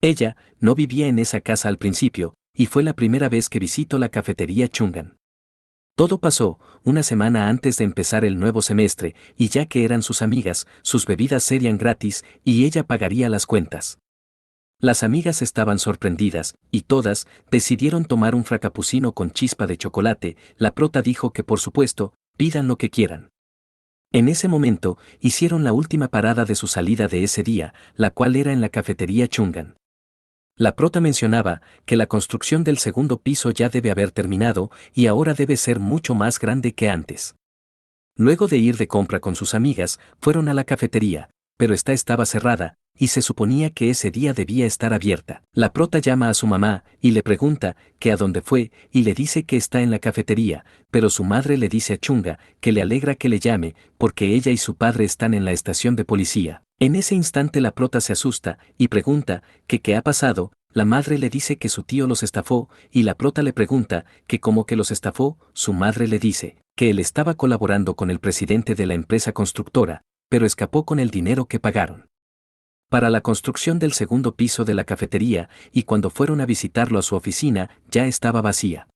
Ella no vivía en esa casa al principio, y fue la primera vez que visitó la cafetería Chungan. Todo pasó una semana antes de empezar el nuevo semestre, y ya que eran sus amigas, sus bebidas serían gratis y ella pagaría las cuentas. Las amigas estaban sorprendidas, y todas decidieron tomar un fracapucino con chispa de chocolate. La prota dijo que por supuesto, pidan lo que quieran. En ese momento, hicieron la última parada de su salida de ese día, la cual era en la cafetería Chungan. La prota mencionaba que la construcción del segundo piso ya debe haber terminado y ahora debe ser mucho más grande que antes. Luego de ir de compra con sus amigas, fueron a la cafetería, pero esta estaba cerrada, y se suponía que ese día debía estar abierta. La prota llama a su mamá y le pregunta que a dónde fue y le dice que está en la cafetería, pero su madre le dice a Chunga que le alegra que le llame porque ella y su padre están en la estación de policía. En ese instante la prota se asusta y pregunta que qué ha pasado. La madre le dice que su tío los estafó y la prota le pregunta que cómo que los estafó. Su madre le dice que él estaba colaborando con el presidente de la empresa constructora, pero escapó con el dinero que pagaron para la construcción del segundo piso de la cafetería, y cuando fueron a visitarlo a su oficina, ya estaba vacía.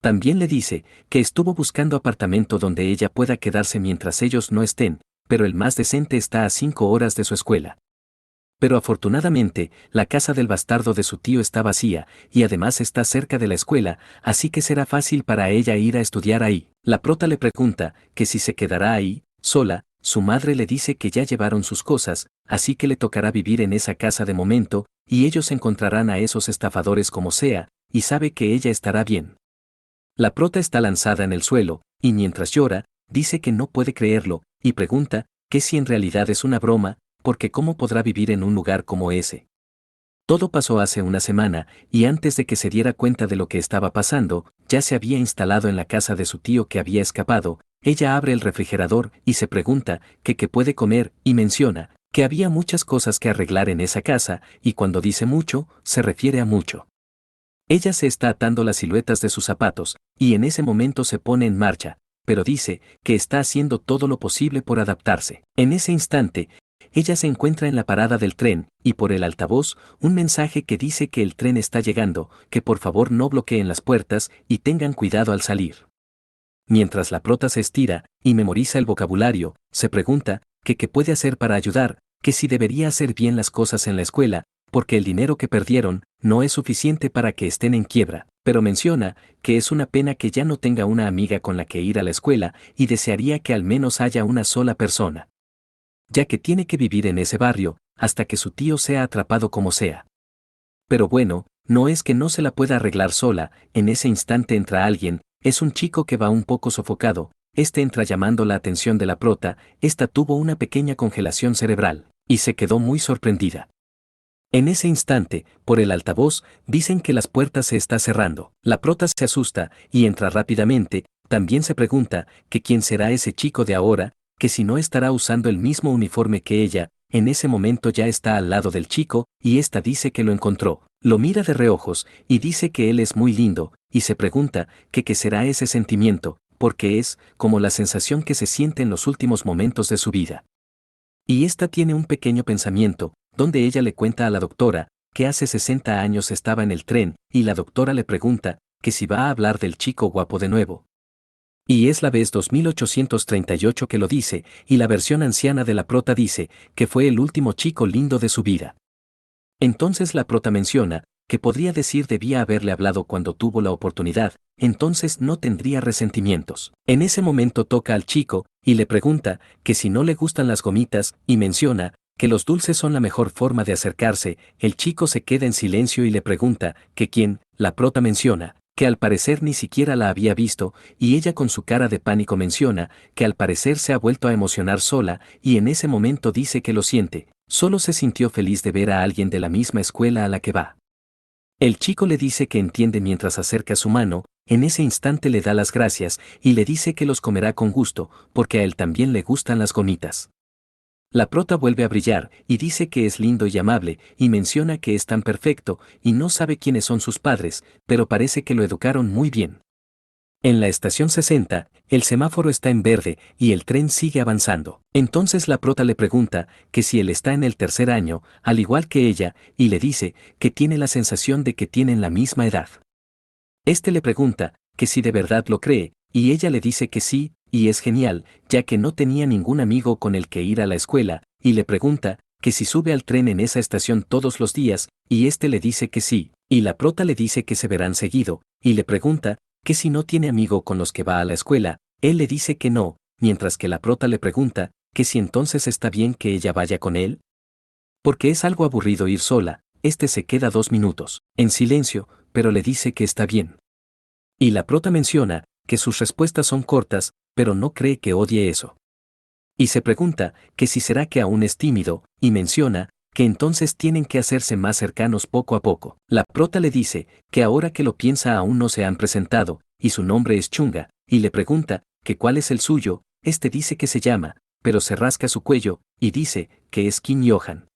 También le dice que estuvo buscando apartamento donde ella pueda quedarse mientras ellos no estén, pero el más decente está a 5 horas de su escuela. Pero afortunadamente, la casa del bastardo de su tío está vacía, y además está cerca de la escuela, así que será fácil para ella ir a estudiar ahí. La prota le pregunta que si se quedará ahí, sola. Su madre le dice que ya llevaron sus cosas, así que le tocará vivir en esa casa de momento, y ellos encontrarán a esos estafadores como sea, y sabe que ella estará bien. La prota está lanzada en el suelo, y mientras llora, dice que no puede creerlo, y pregunta que si en realidad es una broma, porque cómo podrá vivir en un lugar como ese. Todo pasó hace una semana, y antes de que se diera cuenta de lo que estaba pasando, ya se había instalado en la casa de su tío que había escapado. Ella abre el refrigerador y se pregunta que qué puede comer, y menciona que había muchas cosas que arreglar en esa casa, y cuando dice mucho, se refiere a mucho. Ella se está atando las siluetas de sus zapatos, y en ese momento se pone en marcha, pero dice que está haciendo todo lo posible por adaptarse. En ese instante, ella se encuentra en la parada del tren, y por el altavoz, un mensaje que dice que el tren está llegando, que por favor no bloqueen las puertas y tengan cuidado al salir. Mientras la prota se estira y memoriza el vocabulario, se pregunta que qué puede hacer para ayudar, que si debería hacer bien las cosas en la escuela, porque el dinero que perdieron no es suficiente para que estén en quiebra, pero menciona que es una pena que ya no tenga una amiga con la que ir a la escuela y desearía que al menos haya una sola persona, ya que tiene que vivir en ese barrio hasta que su tío sea atrapado como sea. Pero bueno, no es que no se la pueda arreglar sola. En ese instante entra alguien, es un chico que va un poco sofocado, entra llamando la atención de la prota. Esta tuvo una pequeña congelación cerebral, y se quedó muy sorprendida. En ese instante, por el altavoz, dicen que las puertas se está cerrando. La prota se asusta y entra rápidamente. También se pregunta que quién será ese chico de ahora, que si no estará usando el mismo uniforme que ella. En ese momento ya está al lado del chico, y ésta dice que lo encontró. Lo mira de reojos, y dice que él es muy lindo, y se pregunta que qué será ese sentimiento, porque es como la sensación que se siente en los últimos momentos de su vida. Y ésta tiene un pequeño pensamiento, donde ella le cuenta a la doctora que hace 60 años estaba en el tren, y la doctora le pregunta que si va a hablar del chico guapo de nuevo. Y es la vez 2838 que lo dice, y la versión anciana de la prota dice que fue el último chico lindo de su vida. Entonces la prota menciona que podría decir debía haberle hablado cuando tuvo la oportunidad, entonces no tendría resentimientos. En ese momento toca al chico y le pregunta que si no le gustan las gomitas, y menciona que los dulces son la mejor forma de acercarse. El chico se queda en silencio y le pregunta que quién. La prota menciona que al parecer ni siquiera la había visto, y ella con su cara de pánico menciona que al parecer se ha vuelto a emocionar sola, y en ese momento dice que lo siente, solo se sintió feliz de ver a alguien de la misma escuela a la que va. El chico le dice que entiende mientras acerca su mano. En ese instante le da las gracias y le dice que los comerá con gusto, porque a él también le gustan las gomitas. La prota vuelve a brillar y dice que es lindo y amable, y menciona que es tan perfecto y no sabe quiénes son sus padres, pero parece que lo educaron muy bien. En la estación 60, el semáforo está en verde y el tren sigue avanzando. Entonces la prota le pregunta que si él está en el tercer año, al igual que ella, y le dice que tiene la sensación de que tienen la misma edad. Este le pregunta que si de verdad lo cree, y ella le dice que sí, y es genial, ya que no tenía ningún amigo con el que ir a la escuela, y le pregunta que si sube al tren en esa estación todos los días, y este le dice que sí, y la prota le dice que se verán seguido, y le pregunta que si no tiene amigo con los que va a la escuela, él le dice que no, mientras que la prota le pregunta que si entonces está bien que ella vaya con él. Porque es algo aburrido ir sola, este se queda 2 minutos, en silencio, pero le dice que está bien. Y la prota menciona que sus respuestas son cortas, pero no cree que odie eso. Y se pregunta que si será que aún es tímido, y menciona que entonces tienen que hacerse más cercanos poco a poco. La prota le dice que ahora que lo piensa aún no se han presentado, y su nombre es Chunga, y le pregunta que cuál es el suyo, este dice que se llama, pero se rasca su cuello, y dice que es Kim Johan.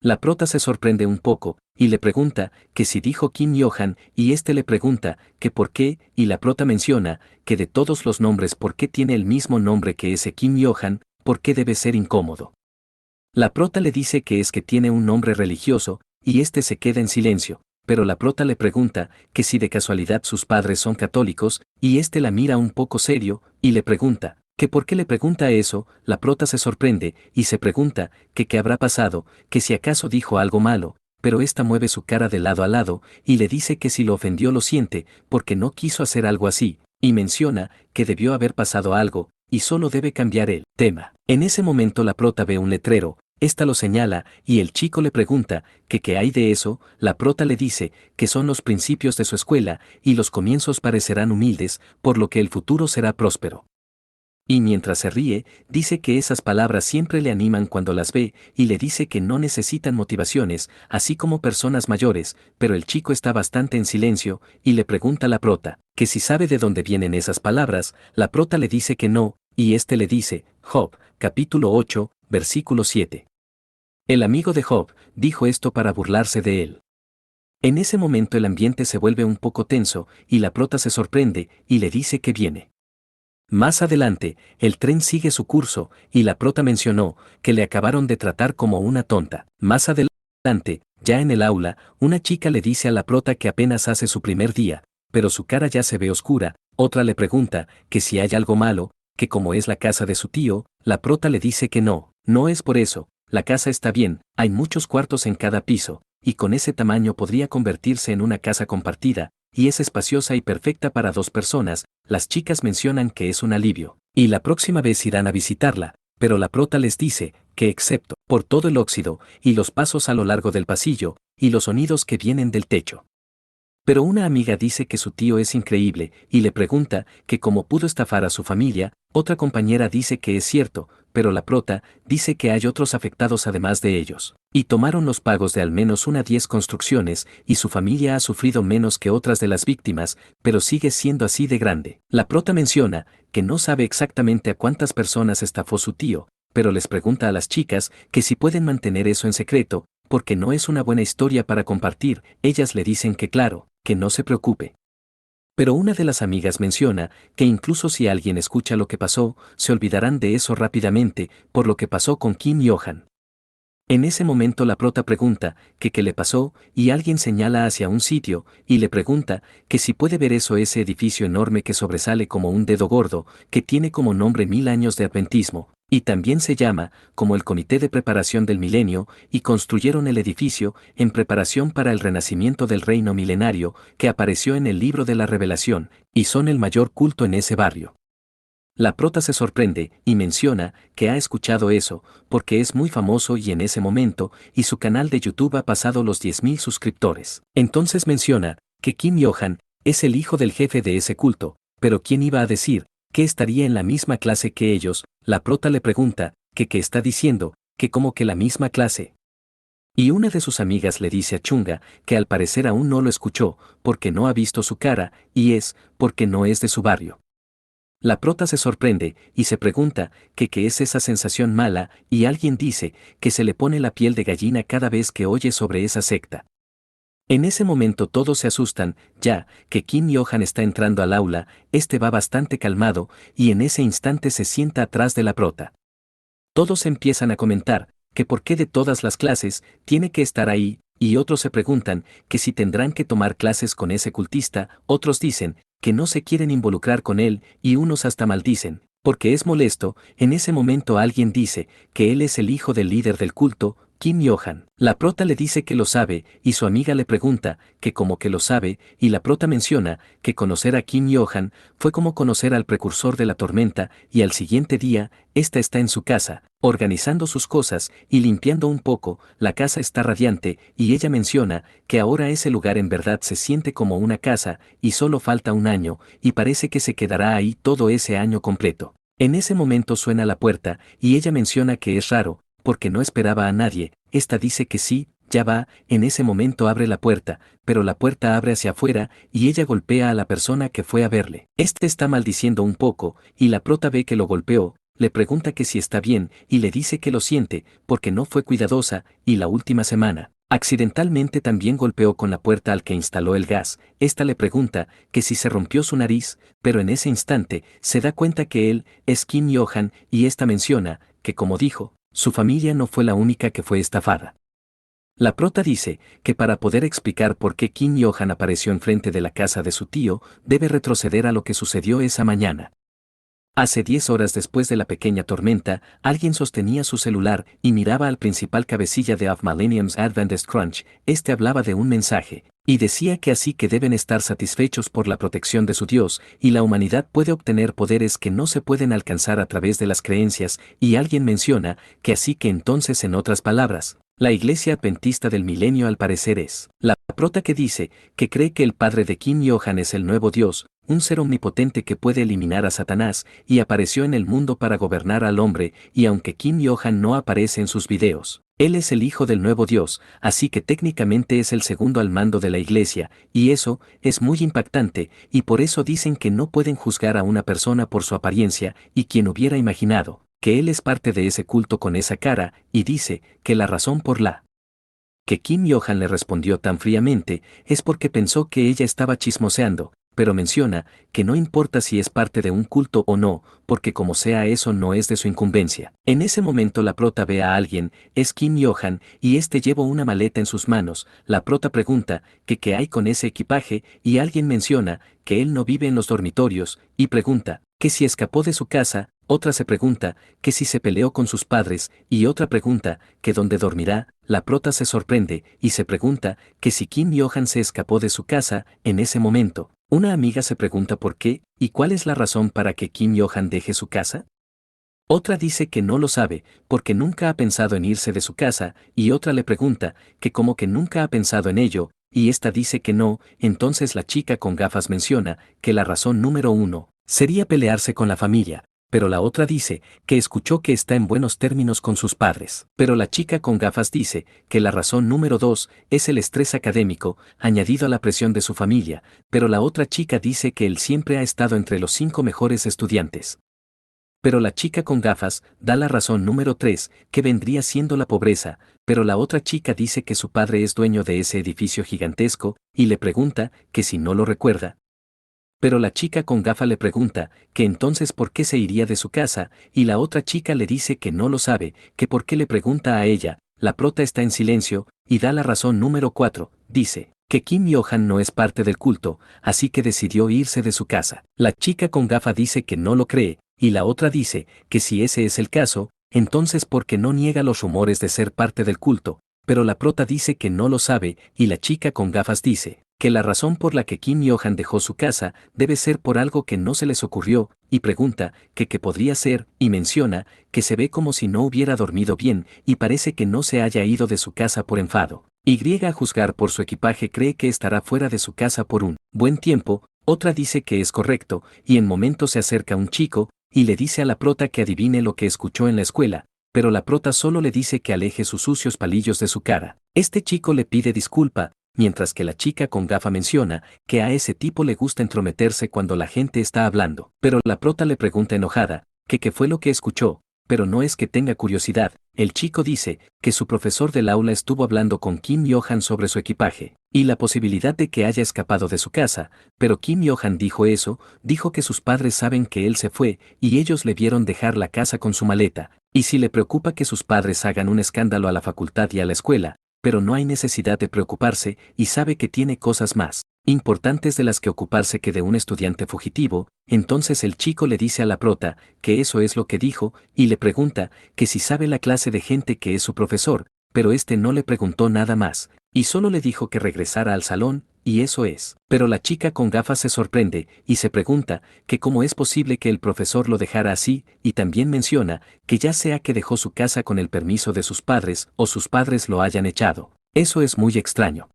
La prota se sorprende un poco, y le pregunta que si dijo Kim Johan, y este le pregunta que por qué, y la prota menciona que de todos los nombres por qué tiene el mismo nombre que ese Kim Johan, por qué debe ser incómodo. La prota le dice que es que tiene un nombre religioso, y este se queda en silencio, pero la prota le pregunta que si de casualidad sus padres son católicos, y este la mira un poco serio, y le pregunta que por qué le pregunta eso. La prota se sorprende, y se pregunta que qué habrá pasado, que si acaso dijo algo malo, pero esta mueve su cara de lado a lado, y le dice que si lo ofendió lo siente, porque no quiso hacer algo así, y menciona que debió haber pasado algo, y solo debe cambiar el tema. En ese momento la prota ve un letrero, esta lo señala, y el chico le pregunta que qué hay de eso. La prota le dice que son los principios de su escuela, y los comienzos parecerán humildes, por lo que el futuro será próspero. Y mientras se ríe, dice que esas palabras siempre le animan cuando las ve, y le dice que no necesitan motivaciones, así como personas mayores, pero el chico está bastante en silencio, y le pregunta a la prota que si sabe de dónde vienen esas palabras. La prota le dice que no, y este le dice, Job, capítulo 8, versículo 7. El amigo de Job dijo esto para burlarse de él. En ese momento el ambiente se vuelve un poco tenso, y la prota se sorprende, y le dice que viene. Más adelante, el tren sigue su curso, y la prota mencionó que le acabaron de tratar como una tonta. Más adelante, ya en el aula, una chica le dice a la prota que apenas hace su primer día, pero su cara ya se ve oscura. Otra le pregunta que si hay algo malo, que como es la casa de su tío. La prota le dice que no, no es por eso, la casa está bien, hay muchos cuartos en cada piso, y con ese tamaño podría convertirse en una casa compartida, y es espaciosa y perfecta para 2 personas. Las chicas mencionan que es un alivio, y la próxima vez irán a visitarla, pero la prota les dice que excepto por todo el óxido, y los pasos a lo largo del pasillo, y los sonidos que vienen del techo. Pero una amiga dice que su tío es increíble, y le pregunta que cómo pudo estafar a su familia. Otra compañera dice que es cierto, pero la prota dice que hay otros afectados además de ellos. Y tomaron los pagos de al menos 10 construcciones, y su familia ha sufrido menos que otras de las víctimas, pero sigue siendo así de grande. La prota menciona que no sabe exactamente a cuántas personas estafó su tío, pero les pregunta a las chicas que si pueden mantener eso en secreto, porque no es una buena historia para compartir. Ellas le dicen que claro, que no se preocupe. Pero una de las amigas menciona que incluso si alguien escucha lo que pasó, se olvidarán de eso rápidamente, por lo que pasó con Kim Johan. En ese momento la prota pregunta que qué le pasó, y alguien señala hacia un sitio, y le pregunta que si puede ver eso, ese edificio enorme que sobresale como un dedo gordo, que tiene como nombre 1000 años de adventismo, y también se llama como el Comité de Preparación del Milenio, y construyeron el edificio en preparación para el renacimiento del reino milenario, que apareció en el libro de la Revelación, y son el mayor culto en ese barrio. La prota se sorprende y menciona que ha escuchado eso, porque es muy famoso y en ese momento, y su canal de YouTube ha pasado los 10.000 suscriptores. Entonces menciona que Kim Johan es el hijo del jefe de ese culto, pero ¿quién iba a decir que estaría en la misma clase que ellos? La prota le pregunta que qué está diciendo, que como que la misma clase. Y una de sus amigas le dice a Chunga que al parecer aún no lo escuchó, porque no ha visto su cara, y es porque no es de su barrio. La prota se sorprende y se pregunta que qué es esa sensación mala, y alguien dice que se le pone la piel de gallina cada vez que oye sobre esa secta. En ese momento todos se asustan, ya que Kim Yo-han está entrando al aula, este va bastante calmado, y en ese instante se sienta atrás de la prota. Todos empiezan a comentar, que por qué de todas las clases, tiene que estar ahí, y otros se preguntan, que si tendrán que tomar clases con ese cultista, otros dicen, que no se quieren involucrar con él, y unos hasta maldicen, porque es molesto. En ese momento alguien dice, que él es el hijo del líder del culto, Kim Yo-han. La prota le dice que lo sabe, y su amiga le pregunta, que como que lo sabe, y la prota menciona, que conocer a Kim Yo-han, fue como conocer al precursor de la tormenta, y al siguiente día, esta está en su casa, organizando sus cosas, y limpiando un poco, la casa está radiante, y ella menciona, que ahora ese lugar en verdad se siente como una casa, y solo falta un año, y parece que se quedará ahí todo ese año completo. En ese momento suena la puerta, y ella menciona que es raro, porque no esperaba a nadie. Esta dice que sí, ya va. En ese momento abre la puerta, pero la puerta abre hacia afuera, y ella golpea a la persona que fue a verle. Este está maldiciendo un poco, y la prota ve que lo golpeó, le pregunta que si está bien, y le dice que lo siente, porque no fue cuidadosa, y la última semana, accidentalmente también golpeó con la puerta al que instaló el gas. Esta le pregunta, que si se rompió su nariz, pero en ese instante, se da cuenta que él, es Kim Yo-han, y esta menciona, que como dijo, su familia no fue la única que fue estafada. La prota dice, que para poder explicar por qué Kim Yo-han apareció enfrente de la casa de su tío, debe retroceder a lo que sucedió esa mañana. Hace 10 horas después de la pequeña tormenta, alguien sostenía su celular y miraba al principal cabecilla de Of Millennium's Adventist Crunch. Este hablaba de un mensaje, y decía que así que deben estar satisfechos por la protección de su Dios, y la humanidad puede obtener poderes que no se pueden alcanzar a través de las creencias, y alguien menciona, que así que entonces en otras palabras, la iglesia adventista del milenio al parecer es la prota que dice, que cree que el padre de Kim Yo-han es el nuevo Dios, un ser omnipotente que puede eliminar a Satanás, y apareció en el mundo para gobernar al hombre, y aunque Kim Yo-han no aparece en sus videos, él es el hijo del nuevo Dios, así que técnicamente es el segundo al mando de la iglesia, y eso es muy impactante, y por eso dicen que no pueden juzgar a una persona por su apariencia, y quien hubiera imaginado que él es parte de ese culto con esa cara, y dice que la razón por la que Kim Yo-han le respondió tan fríamente es porque pensó que ella estaba chismoseando, pero menciona que no importa si es parte de un culto o no, porque como sea eso no es de su incumbencia. En ese momento la prota ve a alguien, es Kim Yo-han, y este lleva una maleta en sus manos. La prota pregunta que qué hay con ese equipaje, y alguien menciona que él no vive en los dormitorios, y pregunta que si escapó de su casa. Otra se pregunta que si se peleó con sus padres, y otra pregunta que dónde dormirá. La prota se sorprende y se pregunta que si Kim Yo-han se escapó de su casa. En ese momento, una amiga se pregunta por qué y cuál es la razón para que Kim Yo-han deje su casa. Otra dice que no lo sabe, porque nunca ha pensado en irse de su casa, y otra le pregunta que como que nunca ha pensado en ello, y esta dice que no. Entonces la chica con gafas menciona que la razón número 1 sería pelearse con la familia, pero la otra dice que escuchó que está en buenos términos con sus padres. Pero la chica con gafas dice que la razón número 2 es el estrés académico, añadido a la presión de su familia, pero la otra chica dice que él siempre ha estado entre los 5 mejores estudiantes. Pero la chica con gafas da la razón número 3, que vendría siendo la pobreza, pero la otra chica dice que su padre es dueño de ese edificio gigantesco, y le pregunta que si no lo recuerda. Pero la chica con gafa le pregunta que entonces por qué se iría de su casa, y la otra chica le dice que no lo sabe, que por qué le pregunta a ella. La prota está en silencio, y da la razón número 4, dice que Kim Yo-han no es parte del culto, así que decidió irse de su casa. La chica con gafa dice que no lo cree, y la otra dice que si ese es el caso, entonces ¿por qué no niega los rumores de ser parte del culto? Pero la prota dice que no lo sabe, y la chica con gafas dice que la razón por la que Kim Yo-han dejó su casa debe ser por algo que no se les ocurrió, y pregunta que qué podría ser, y menciona que se ve como si no hubiera dormido bien, y parece que no se haya ido de su casa por enfado. Y a juzgar por su equipaje cree que estará fuera de su casa por un buen tiempo. Otra dice que es correcto, y en momento se acerca un chico, y le dice a la prota que adivine lo que escuchó en la escuela, pero la prota solo le dice que aleje sus sucios palillos de su cara. Este chico le pide disculpa, mientras que la chica con gafa menciona que a ese tipo le gusta entrometerse cuando la gente está hablando. Pero la prota le pregunta enojada que qué fue lo que escuchó, pero no es que tenga curiosidad, El chico dice que su profesor del aula estuvo hablando con Kim Yo-han sobre su equipaje y la posibilidad de que haya escapado de su casa, pero Kim Yo-han dijo que sus padres saben que él se fue y ellos le vieron dejar la casa con su maleta, y si le preocupa que sus padres hagan un escándalo a la facultad y a la escuela, pero no hay necesidad de preocuparse y sabe que tiene cosas más importantes de las que ocuparse que de un estudiante fugitivo. Entonces el chico le dice a la prota que eso es lo que dijo y le pregunta que si sabe la clase de gente que es su profesor, pero este no le preguntó nada más, y solo le dijo que regresara al salón, y eso es. Pero la chica con gafas se sorprende y se pregunta que cómo es posible que el profesor lo dejara así, y también menciona que ya sea que dejó su casa con el permiso de sus padres o sus padres lo hayan echado. Eso es muy extraño.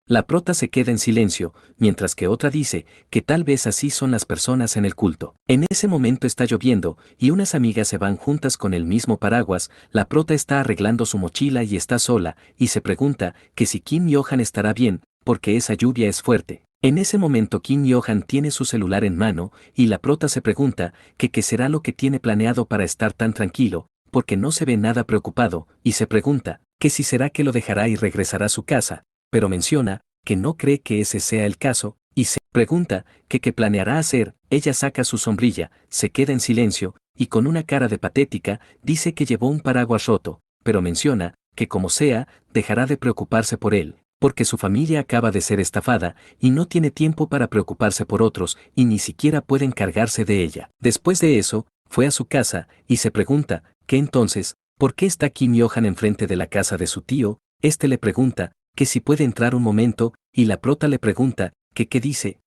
La prota se queda en silencio, mientras que otra dice que tal vez así son las personas en el culto. En ese momento está lloviendo, y unas amigas se van juntas con el mismo paraguas. La prota está arreglando su mochila y está sola, y se pregunta que si Kim Yo-han estará bien, porque esa lluvia es fuerte. En ese momento Kim Yo-han tiene su celular en mano, y la prota se pregunta que qué será lo que tiene planeado para estar tan tranquilo, porque no se ve nada preocupado, y se pregunta que si será que lo dejará y regresará a su casa, pero menciona que no cree que ese sea el caso, y se pregunta que qué planeará hacer. Ella saca su sombrilla, se queda en silencio, y con una cara de patética, dice que llevó un paraguas roto, pero menciona que como sea, dejará de preocuparse por él, porque su familia acaba de ser estafada, y no tiene tiempo para preocuparse por otros, y ni siquiera puede encargarse de ella. Después de eso, fue a su casa, y se pregunta que entonces, ¿por qué está Kim Yo-han enfrente de la casa de su tío? Este le pregunta que si puede entrar un momento, y la prota le pregunta que qué dice.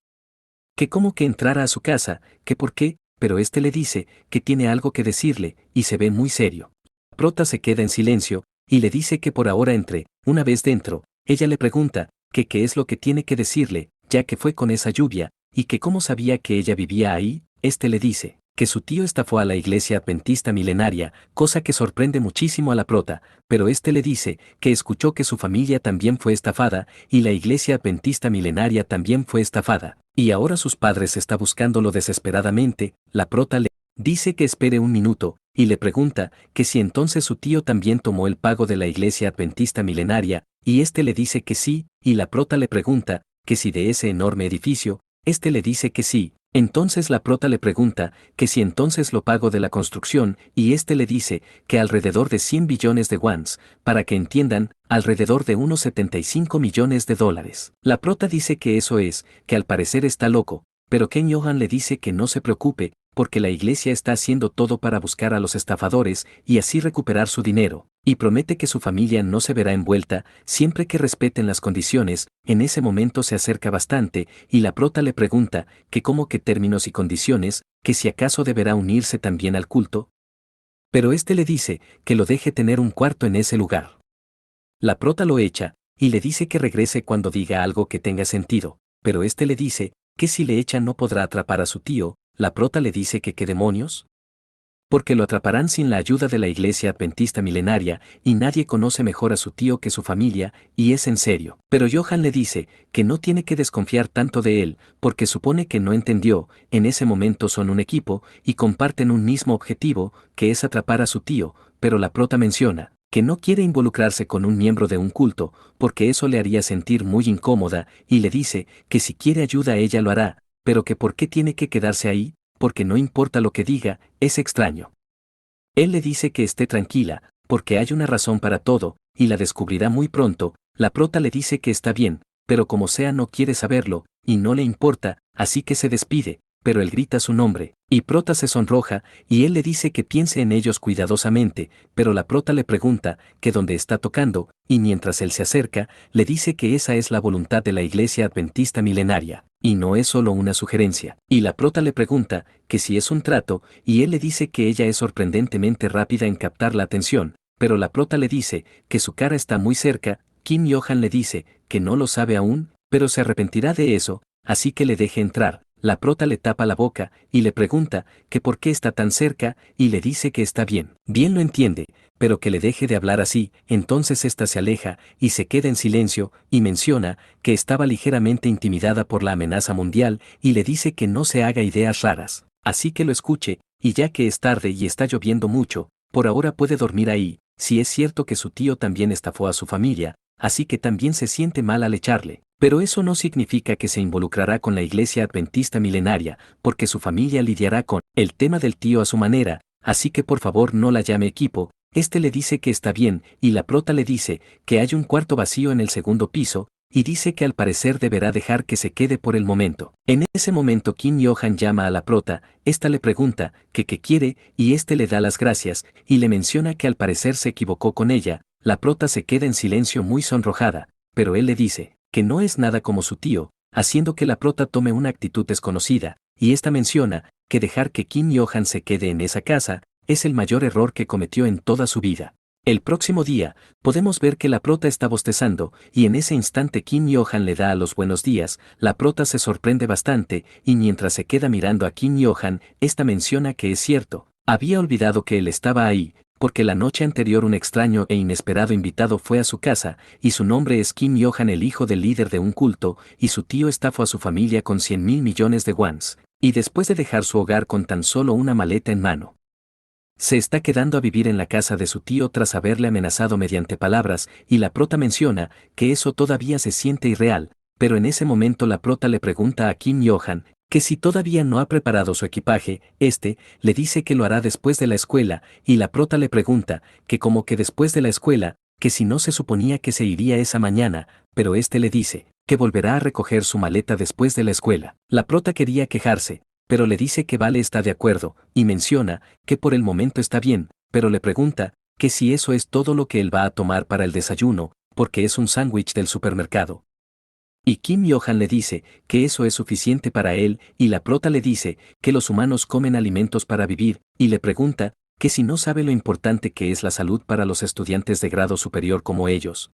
Que cómo que entrara a su casa, que por qué, pero este le dice que tiene algo que decirle, y se ve muy serio. La prota se queda en silencio, y le dice que por ahora entre. Una vez dentro, ella le pregunta que qué es lo que tiene que decirle, ya que fue con esa lluvia, y que cómo sabía que ella vivía ahí. Este le dice que su tío estafó a la iglesia adventista milenaria, cosa que sorprende muchísimo a la prota, pero este le dice que escuchó que su familia también fue estafada, y la iglesia adventista milenaria también fue estafada, y ahora sus padres está buscándolo desesperadamente. La prota le dice que espere un minuto, y le pregunta que si entonces su tío también tomó el pago de la iglesia adventista milenaria, y este le dice que sí, y la prota le pregunta que si de ese enorme edificio. Este le dice que sí. Entonces la prota le pregunta que si entonces lo pago de la construcción, y este le dice que alrededor de 100 billones de wons, para que entiendan, alrededor de unos 75 millones de dólares. La prota dice que eso es, que al parecer está loco, pero Kim Yo-han le dice que no se preocupe, porque la iglesia está haciendo todo para buscar a los estafadores y así recuperar su dinero, y promete que su familia no se verá envuelta siempre que respeten las condiciones. En ese momento se acerca bastante, y la prota le pregunta que cómo que términos y condiciones, que si acaso deberá unirse también al culto. Pero este le dice que lo deje tener un cuarto en ese lugar. La prota lo echa, y le dice que regrese cuando diga algo que tenga sentido, pero este le dice que si le echan no podrá atrapar a su tío. La prota le dice que qué demonios. Porque lo atraparán sin la ayuda de la iglesia adventista milenaria, y nadie conoce mejor a su tío que su familia, y es en serio. Pero Johan le dice que no tiene que desconfiar tanto de él, porque supone que no entendió. En ese momento son un equipo, y comparten un mismo objetivo, que es atrapar a su tío, pero la prota menciona que no quiere involucrarse con un miembro de un culto, porque eso le haría sentir muy incómoda, y le dice que si quiere ayuda ella lo hará, pero que por qué tiene que quedarse ahí, porque no importa lo que diga, es extraño. Él le dice que esté tranquila, porque hay una razón para todo, y la descubrirá muy pronto. La prota le dice que está bien, pero como sea no quiere saberlo, y no le importa, así que se despide, pero él grita su nombre, y prota se sonroja, y él le dice que piense en ellos cuidadosamente, pero la prota le pregunta que dónde está tocando, y mientras él se acerca, le dice que esa es la voluntad de la iglesia adventista milenaria, y no es solo una sugerencia. Y la prota le pregunta que si es un trato, y él le dice que ella es sorprendentemente rápida en captar la atención, pero la prota le dice que su cara está muy cerca. Kim Yo-han le dice que no lo sabe aún, pero se arrepentirá de eso, así que le deje entrar. La prota le tapa la boca, y le pregunta que por qué está tan cerca, y le dice que está bien. Bien lo entiende, pero que le deje de hablar así. Entonces ésta se aleja, y se queda en silencio, y menciona que estaba ligeramente intimidada por la amenaza mundial, y le dice que no se haga ideas raras. Así que lo escuche, y ya que es tarde y está lloviendo mucho, por ahora puede dormir ahí, si es cierto que su tío también estafó a su familia, así que también se siente mal al echarle. Pero eso no significa que se involucrará con la iglesia adventista milenaria, porque su familia lidiará con el tema del tío a su manera, así que por favor no la llame equipo. Este le dice que está bien, y la prota le dice que hay un cuarto vacío en el segundo piso, y dice que al parecer deberá dejar que se quede por el momento. En ese momento Kim Johan llama a la prota, esta le pregunta que qué quiere, y este le da las gracias, y le menciona que al parecer se equivocó con ella. La prota se queda en silencio muy sonrojada, pero él le dice que no es nada como su tío, haciendo que la prota tome una actitud desconocida, y esta menciona que dejar que Kim Johan se quede en esa casa es el mayor error que cometió en toda su vida. El próximo día, podemos ver que la prota está bostezando, y en ese instante Kim Johan le da a los buenos días. La prota se sorprende bastante, y mientras se queda mirando a Kim Johan, esta menciona que es cierto, había olvidado que él estaba ahí, porque la noche anterior un extraño e inesperado invitado fue a su casa, y su nombre es Kim Johan, el hijo del líder de un culto, y su tío estafó a su familia con 100.000 millones de wons, y después de dejar su hogar con tan solo una maleta en mano, se está quedando a vivir en la casa de su tío tras haberle amenazado mediante palabras, y la prota menciona que eso todavía se siente irreal, pero en ese momento la prota le pregunta a Kim Johan que si todavía no ha preparado su equipaje. Este le dice que lo hará después de la escuela, y la prota le pregunta que como que después de la escuela, que si no se suponía que se iría esa mañana, pero este le dice que volverá a recoger su maleta después de la escuela. La prota quería quejarse, pero le dice que Vale está de acuerdo, y menciona que por el momento está bien, pero le pregunta que si eso es todo lo que él va a tomar para el desayuno, porque es un sándwich del supermercado. Y Kim Johan le dice que eso es suficiente para él, y la prota le dice que los humanos comen alimentos para vivir, y le pregunta que si no sabe lo importante que es la salud para los estudiantes de grado superior como ellos.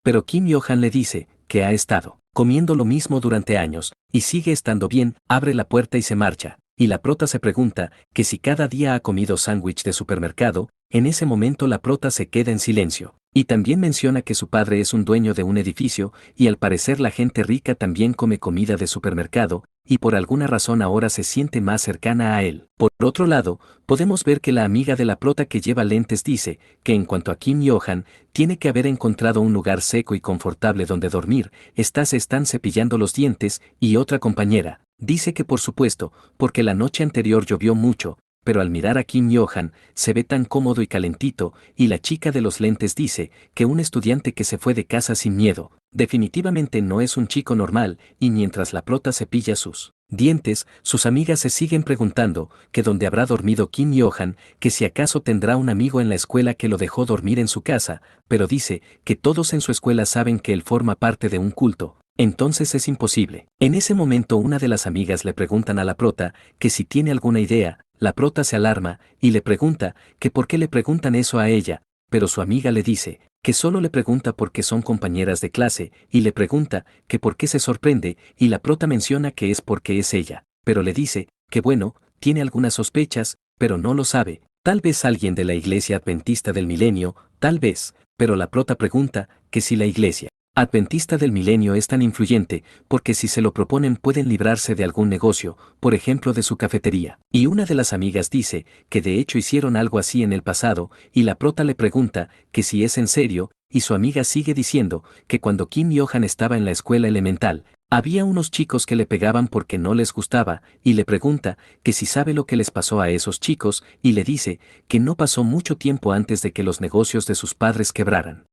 Pero Kim Johan le dice que ha estado comiendo lo mismo durante años, y sigue estando bien. Abre la puerta y se marcha, y la prota se pregunta que si cada día ha comido sándwich de supermercado. En ese momento la prota se queda en silencio, y también menciona que su padre es un dueño de un edificio, y al parecer la gente rica también come comida de supermercado, y por alguna razón ahora se siente más cercana a él. Por otro lado, podemos ver que la amiga de la prota que lleva lentes dice que en cuanto a Kim Johan, tiene que haber encontrado un lugar seco y confortable donde dormir. Se están cepillando los dientes, y otra compañera dice que por supuesto, porque la noche anterior llovió mucho, pero al mirar a Kim Johan, se ve tan cómodo y calentito, y la chica de los lentes dice que un estudiante que se fue de casa sin miedo, definitivamente no es un chico normal. Y mientras la prota cepilla sus dientes, sus amigas se siguen preguntando que dónde habrá dormido Kim Johan, que si acaso tendrá un amigo en la escuela que lo dejó dormir en su casa, pero dice que todos en su escuela saben que él forma parte de un culto. Entonces es imposible. En ese momento una de las amigas le preguntan a la prota que si tiene alguna idea. La prota se alarma y le pregunta que por qué le preguntan eso a ella, pero su amiga le dice que solo le pregunta porque son compañeras de clase, y le pregunta que por qué se sorprende, y la prota menciona que es porque es ella, pero le dice que bueno, tiene algunas sospechas, pero no lo sabe. Tal vez alguien de la iglesia adventista del milenio, tal vez, pero la prota pregunta que si la iglesia adventista del milenio es tan influyente, porque si se lo proponen pueden librarse de algún negocio, por ejemplo de su cafetería. Y una de las amigas dice que de hecho hicieron algo así en el pasado, y la prota le pregunta que si es en serio, y su amiga sigue diciendo que cuando Kim Johan estaba en la escuela elemental, había unos chicos que le pegaban porque no les gustaba, y le pregunta que si sabe lo que les pasó a esos chicos, y le dice que no pasó mucho tiempo antes de que los negocios de sus padres quebraran.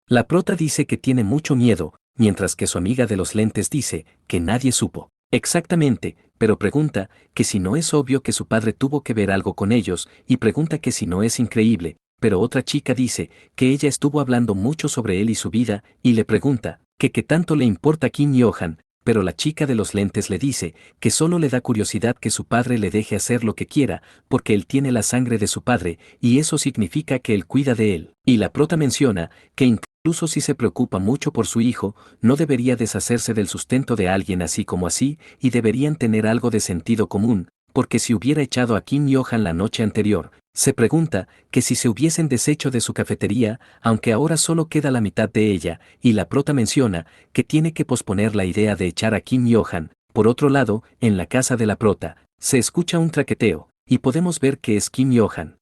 La prota dice que tiene mucho miedo, mientras que su amiga de los lentes dice que nadie supo exactamente, pero pregunta que si no es obvio que su padre tuvo que ver algo con ellos, y pregunta que si no es increíble, pero otra chica dice que ella estuvo hablando mucho sobre él y su vida, y le pregunta que qué tanto le importa a Kim Johan, pero la chica de los lentes le dice que solo le da curiosidad que su padre le deje hacer lo que quiera, porque él tiene la sangre de su padre, y eso significa que él cuida de él. Y la prota menciona que incluso si se preocupa mucho por su hijo, no debería deshacerse del sustento de alguien así como así, y deberían tener algo de sentido común, porque si hubiera echado a Kim Johan la noche anterior, se pregunta que si se hubiesen deshecho de su cafetería, aunque ahora solo queda la mitad de ella, y la prota menciona que tiene que posponer la idea de echar a Kim Johan. Por otro lado, en la casa de la prota, se escucha un traqueteo, y podemos ver que es Kim Johan,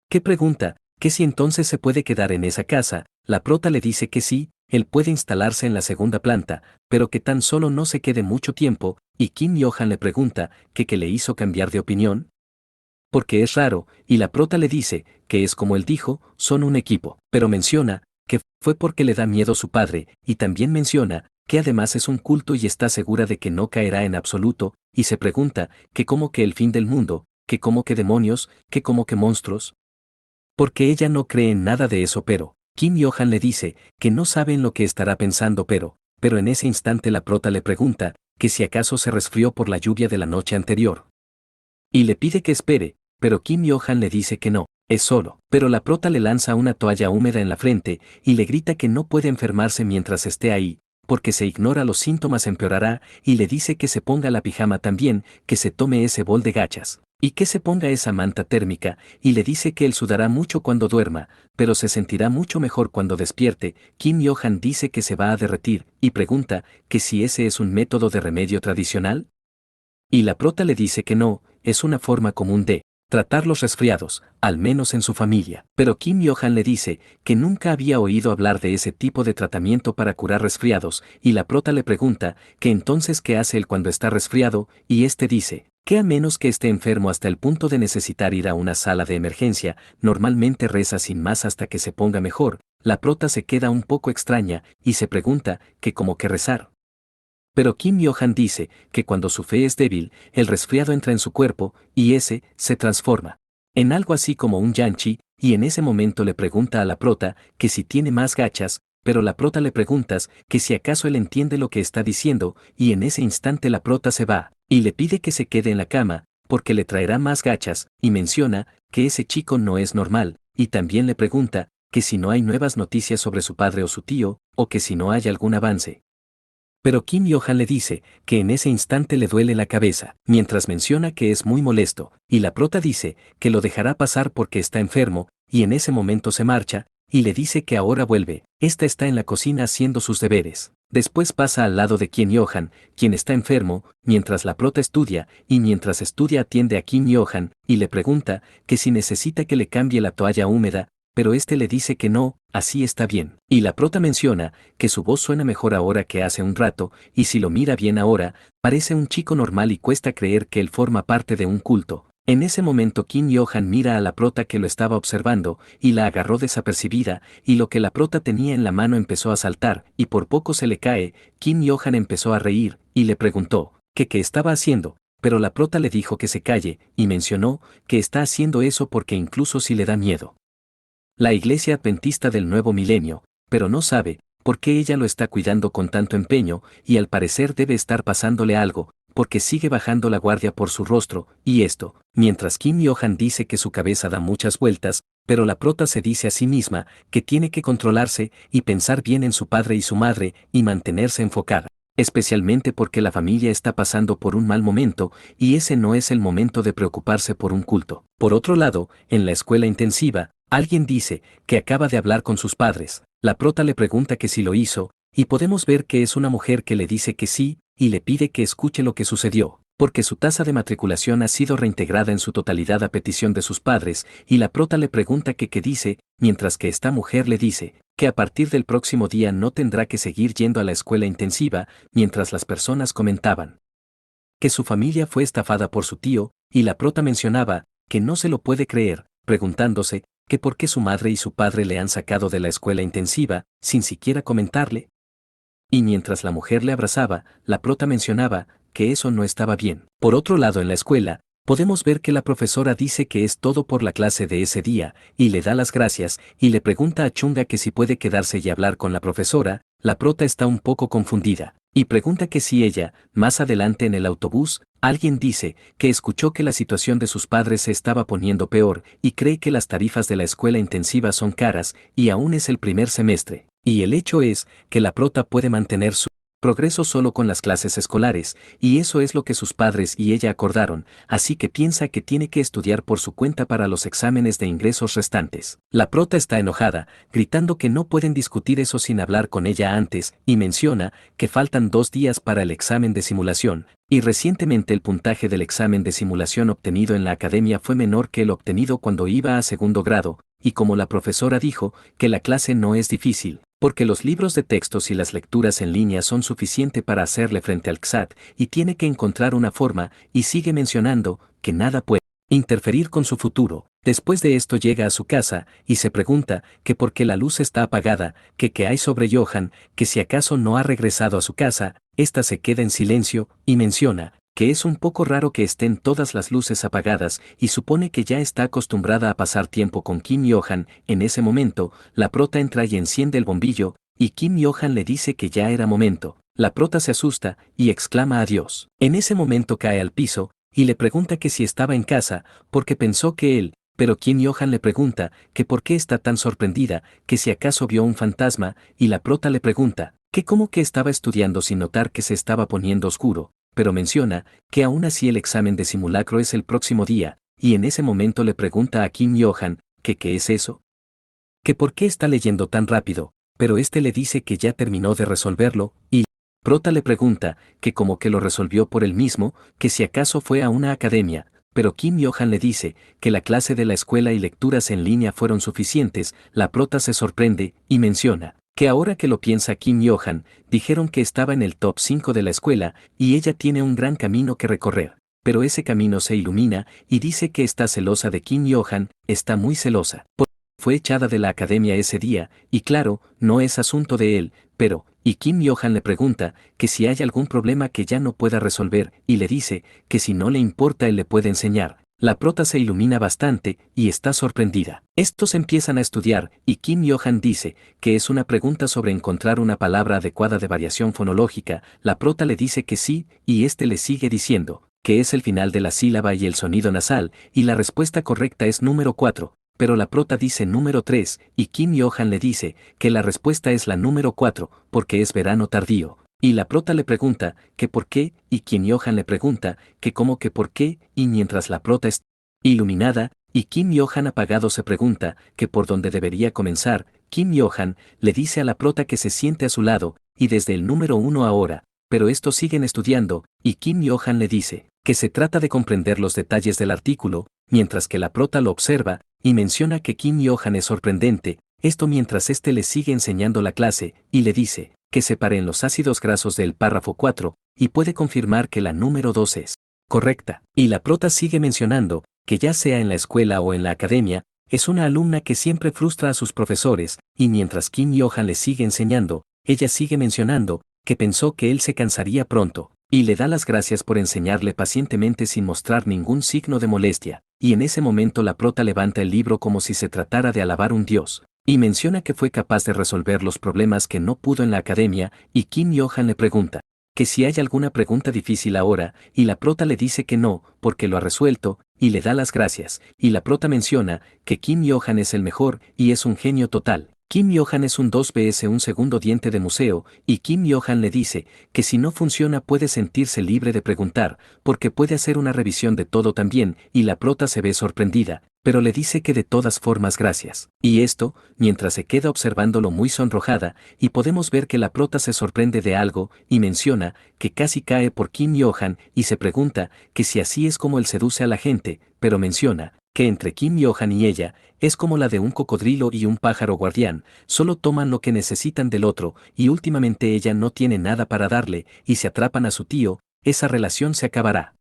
que pregunta que si entonces se puede quedar en esa casa. La prota le dice que sí, él puede instalarse en la segunda planta, pero que tan solo no se quede mucho tiempo, y Kim Yo-han le pregunta que qué le hizo cambiar de opinión. Porque es raro, y la prota le dice que es como él dijo, son un equipo, pero menciona que fue porque le da miedo su padre, y también menciona que además es un culto y está segura de que no caerá en absoluto, y se pregunta que como que el fin del mundo, que como que demonios, que como que monstruos. Porque ella no cree en nada de eso, pero Kim Yo-han le dice que no sabe en lo que estará pensando, pero en ese instante la prota le pregunta que si acaso se resfrió por la lluvia de la noche anterior. Y le pide que espere, pero Kim Yo-han le dice que no, es solo. Pero la prota le lanza una toalla húmeda en la frente y le grita que no puede enfermarse mientras esté ahí, porque si ignora los síntomas empeorará, y le dice que se ponga la pijama también, que se tome ese bol de gachas, y que se ponga esa manta térmica, y le dice que él sudará mucho cuando duerma, pero se sentirá mucho mejor cuando despierte. Kim Yo-han dice que se va a derretir, y pregunta que si ese es un método de remedio tradicional. Y la prota le dice que no, es una forma común de tratar los resfriados, al menos en su familia. Pero Kim Yo-han le dice que nunca había oído hablar de ese tipo de tratamiento para curar resfriados, y la prota le pregunta que entonces qué hace él cuando está resfriado, y este dice que a menos que esté enfermo hasta el punto de necesitar ir a una sala de emergencia, normalmente reza sin más hasta que se ponga mejor. La prota se queda un poco extraña y se pregunta que cómo que rezar. Pero Kim Yo-han dice que cuando su fe es débil, el resfriado entra en su cuerpo, y ese se transforma en algo así como un yanchi, y en ese momento le pregunta a la prota que si tiene más gachas, pero la prota le preguntas que si acaso él entiende lo que está diciendo, y en ese instante la prota se va, y le pide que se quede en la cama, porque le traerá más gachas, y menciona que ese chico no es normal, y también le pregunta que si no hay nuevas noticias sobre su padre o su tío, o que si no hay algún avance. Pero Kim Yo-han le dice que en ese instante le duele la cabeza, mientras menciona que es muy molesto, y la prota dice que lo dejará pasar porque está enfermo, y en ese momento se marcha, y le dice que ahora vuelve. Esta está en la cocina haciendo sus deberes. Después pasa al lado de Kim Yo-han, quien está enfermo, mientras la prota estudia, y mientras estudia atiende a Kim Yo-han, y le pregunta que si necesita que le cambie la toalla húmeda, pero este le dice que no, así está bien. Y la prota menciona que su voz suena mejor ahora que hace un rato, y si lo mira bien ahora, parece un chico normal y cuesta creer que él forma parte de un culto. En ese momento Kim Yo-han mira a la prota que lo estaba observando, y la agarró desapercibida, y lo que la prota tenía en la mano empezó a saltar, y por poco se le cae. Kim Yo-han empezó a reír, y le preguntó que qué estaba haciendo, pero la prota le dijo que se calle, y mencionó que está haciendo eso porque incluso si le da miedo la Iglesia Adventista del Nuevo Milenio, pero no sabe por qué ella lo está cuidando con tanto empeño, y al parecer debe estar pasándole algo, porque sigue bajando la guardia por su rostro, y esto, mientras Kim Yo-han dice que su cabeza da muchas vueltas, pero la prota se dice a sí misma que tiene que controlarse y pensar bien en su padre y su madre, y mantenerse enfocada. Especialmente porque la familia está pasando por un mal momento, y ese no es el momento de preocuparse por un culto. Por otro lado, en la escuela intensiva, alguien dice que acaba de hablar con sus padres. La prota le pregunta que si lo hizo, y podemos ver que es una mujer que le dice que sí, y le pide que escuche lo que sucedió, porque su tasa de matriculación ha sido reintegrada en su totalidad a petición de sus padres, y la prota le pregunta que qué dice, mientras que esta mujer le dice que a partir del próximo día no tendrá que seguir yendo a la escuela intensiva, mientras las personas comentaban que su familia fue estafada por su tío, y la prota mencionaba que no se lo puede creer, preguntándose que por qué su madre y su padre le han sacado de la escuela intensiva, sin siquiera comentarle. Y mientras la mujer le abrazaba, la prota mencionaba que eso no estaba bien. Por otro lado, en la escuela, podemos ver que la profesora dice que es todo por la clase de ese día, y le da las gracias, y le pregunta a Chunga que si puede quedarse y hablar con la profesora. La prota está un poco confundida, y pregunta que si ella, más adelante en el autobús, alguien dice que escuchó que la situación de sus padres se estaba poniendo peor, y cree que las tarifas de la escuela intensiva son caras, y aún es el primer semestre. Y el hecho es que la prota puede mantener su progreso solo con las clases escolares, y eso es lo que sus padres y ella acordaron, así que piensa que tiene que estudiar por su cuenta para los exámenes de ingresos restantes. La prota está enojada, gritando que no pueden discutir eso sin hablar con ella antes, y menciona que faltan 2 días para el examen de simulación, y recientemente el puntaje del examen de simulación obtenido en la academia fue menor que el obtenido cuando iba a segundo grado, y como la profesora dijo, que la clase no es difícil, porque los libros de textos y las lecturas en línea son suficiente para hacerle frente al XAT, y tiene que encontrar una forma, y sigue mencionando, que nada puede interferir con su futuro. Después de esto llega a su casa, y se pregunta, que por qué la luz está apagada, que qué hay sobre Johan, que si acaso no ha regresado a su casa, ésta se queda en silencio, y menciona, que es un poco raro que estén todas las luces apagadas, y supone que ya está acostumbrada a pasar tiempo con Kim Johan. En ese momento, la prota entra y enciende el bombillo, y Kim Johan le dice que ya era momento. La prota se asusta, y exclama adiós. En ese momento cae al piso, y le pregunta que si estaba en casa, porque pensó que él, pero Kim Johan le pregunta, que por qué está tan sorprendida, que si acaso vio un fantasma, y la prota le pregunta, que cómo que estaba estudiando sin notar que se estaba poniendo oscuro, pero menciona, que aún así el examen de simulacro es el próximo día, y en ese momento le pregunta a Kim Johan, que qué es eso, que por qué está leyendo tan rápido, pero este le dice que ya terminó de resolverlo, y prota le pregunta, que como que lo resolvió por él mismo, que si acaso fue a una academia, pero Kim Johan le dice, que la clase de la escuela y lecturas en línea fueron suficientes. La prota se sorprende, y menciona, que ahora que lo piensa Kim Johan, dijeron que estaba en el top 5 de la escuela, y ella tiene un gran camino que recorrer. Pero ese camino se ilumina, y dice que está celosa de Kim Johan, está muy celosa. Fue echada de la academia ese día, y claro, no es asunto de él, pero, y Kim Johan le pregunta, que si hay algún problema que ya no pueda resolver, y le dice, que si no le importa él le puede enseñar. La prota se ilumina bastante, y está sorprendida. Estos empiezan a estudiar, y Kim Johan dice, que es una pregunta sobre encontrar una palabra adecuada de variación fonológica. La prota le dice que sí, y este le sigue diciendo, que es el final de la sílaba y el sonido nasal, y la respuesta correcta es número 4. Pero la prota dice número 3, y Kim Johan le dice, que la respuesta es la número 4, porque es verano tardío. Y la prota le pregunta, que por qué, y Kim Johan le pregunta, que cómo que por qué, y mientras la prota está iluminada, y Kim Johan apagado se pregunta, que por dónde debería comenzar. Kim Johan le dice a la prota que se siente a su lado, y desde el número 1 ahora, pero estos siguen estudiando, y Kim Johan le dice, que se trata de comprender los detalles del artículo, mientras que la prota lo observa, y menciona que Kim Johan es sorprendente, esto mientras este le sigue enseñando la clase, y le dice, que separen los ácidos grasos del párrafo 4, y puede confirmar que la número 2 es correcta. Y la prota sigue mencionando, que ya sea en la escuela o en la academia, es una alumna que siempre frustra a sus profesores, y mientras Kim Johan le sigue enseñando, ella sigue mencionando, que pensó que él se cansaría pronto, y le da las gracias por enseñarle pacientemente sin mostrar ningún signo de molestia, y en ese momento la prota levanta el libro como si se tratara de alabar un dios, y menciona que fue capaz de resolver los problemas que no pudo en la academia, y Kim Johan le pregunta, que si hay alguna pregunta difícil ahora, y la prota le dice que no, porque lo ha resuelto, y le da las gracias, y la prota menciona, que Kim Johan es el mejor, y es un genio total. Kim Johan es un 2 vs un segundo diente de museo, y Kim Johan le dice, que si no funciona puede sentirse libre de preguntar, porque puede hacer una revisión de todo también, y la prota se ve sorprendida, pero le dice que de todas formas gracias. Y esto, mientras se queda observándolo muy sonrojada, y podemos ver que la prota se sorprende de algo, y menciona, que casi cae por Kim Johan, y se pregunta, que si así es como él seduce a la gente, pero menciona, que entre Kim Johan y ella, es como la de un cocodrilo y un pájaro guardián, solo toman lo que necesitan del otro, y últimamente ella no tiene nada para darle, y se atrapan a su tío, esa relación se acabará.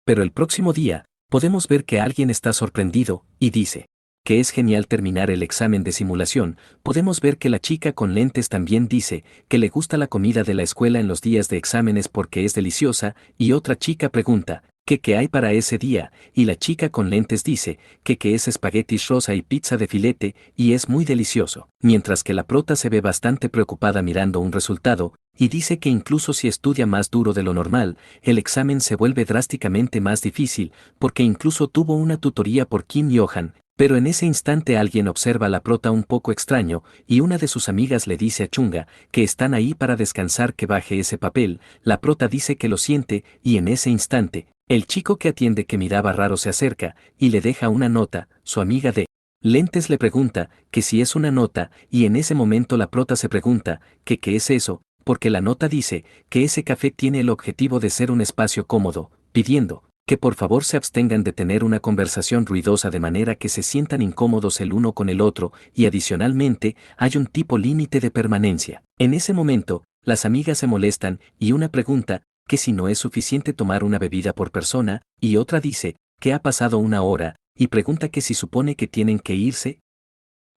Pero el próximo día, podemos ver que alguien está sorprendido, y dice, que es genial terminar el examen de simulación. Podemos ver que la chica con lentes también dice, que le gusta la comida de la escuela en los días de exámenes porque es deliciosa, y otra chica pregunta, que qué hay para ese día, y la chica con lentes dice, que es espaguetis rosa y pizza de filete, y es muy delicioso. Mientras que la prota se ve bastante preocupada mirando un resultado, y dice que incluso si estudia más duro de lo normal, el examen se vuelve drásticamente más difícil, porque incluso tuvo una tutoría por Kim Johan. Pero en ese instante alguien observa a la prota un poco extraño, y una de sus amigas le dice a Chunga, que están ahí para descansar, que baje ese papel. La prota dice que lo siente, y en ese instante, el chico que atiende que miraba raro se acerca, y le deja una nota. Su amiga de lentes le pregunta, que si es una nota, y en ese momento la prota se pregunta, que qué es eso, porque la nota dice, que ese café tiene el objetivo de ser un espacio cómodo, pidiendo, que por favor se abstengan de tener una conversación ruidosa de manera que se sientan incómodos el uno con el otro, y adicionalmente, hay un tipo límite de permanencia. En ese momento, las amigas se molestan, y una pregunta, que si no es suficiente tomar una bebida por persona, y otra dice, que ha pasado una hora, y pregunta que si supone que tienen que irse,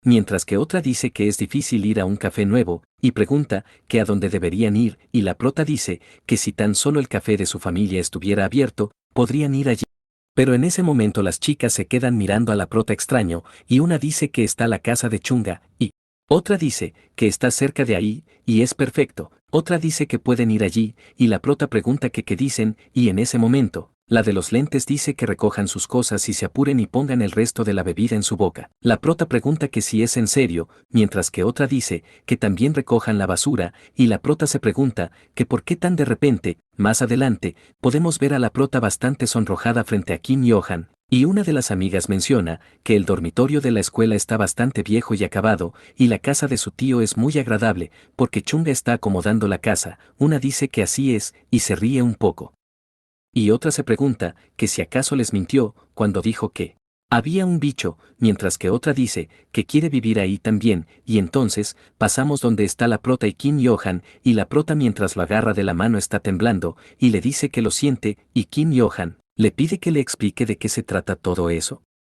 mientras que otra dice que es difícil ir a un café nuevo, y pregunta que a dónde deberían ir, y la prota dice que si tan solo el café de su familia estuviera abierto, podrían ir allí. Pero en ese momento las chicas se quedan mirando a la prota extraño, y una dice que está la casa de Chunga, y otra dice que está cerca de ahí, y es perfecto, otra dice que pueden ir allí, y la prota pregunta que qué dicen, y en ese momento, la de los lentes dice que recojan sus cosas y se apuren y pongan el resto de la bebida en su boca. La prota pregunta que si es en serio, mientras que otra dice que también recojan la basura, y la prota se pregunta que por qué tan de repente. Más adelante, podemos ver a la prota bastante sonrojada frente a Kim Johan, y una de las amigas menciona que el dormitorio de la escuela está bastante viejo y acabado, y la casa de su tío es muy agradable, porque Chunga está acomodando la casa. Una dice que así es, y se ríe un poco. Y otra se pregunta que si acaso les mintió cuando dijo que había un bicho, mientras que otra dice que quiere vivir ahí también, y entonces pasamos donde está la prota y Kim Johan, y la prota mientras lo agarra de la mano está temblando, y le dice que lo siente, y Kim Johan le pide que le explique de qué se trata todo eso.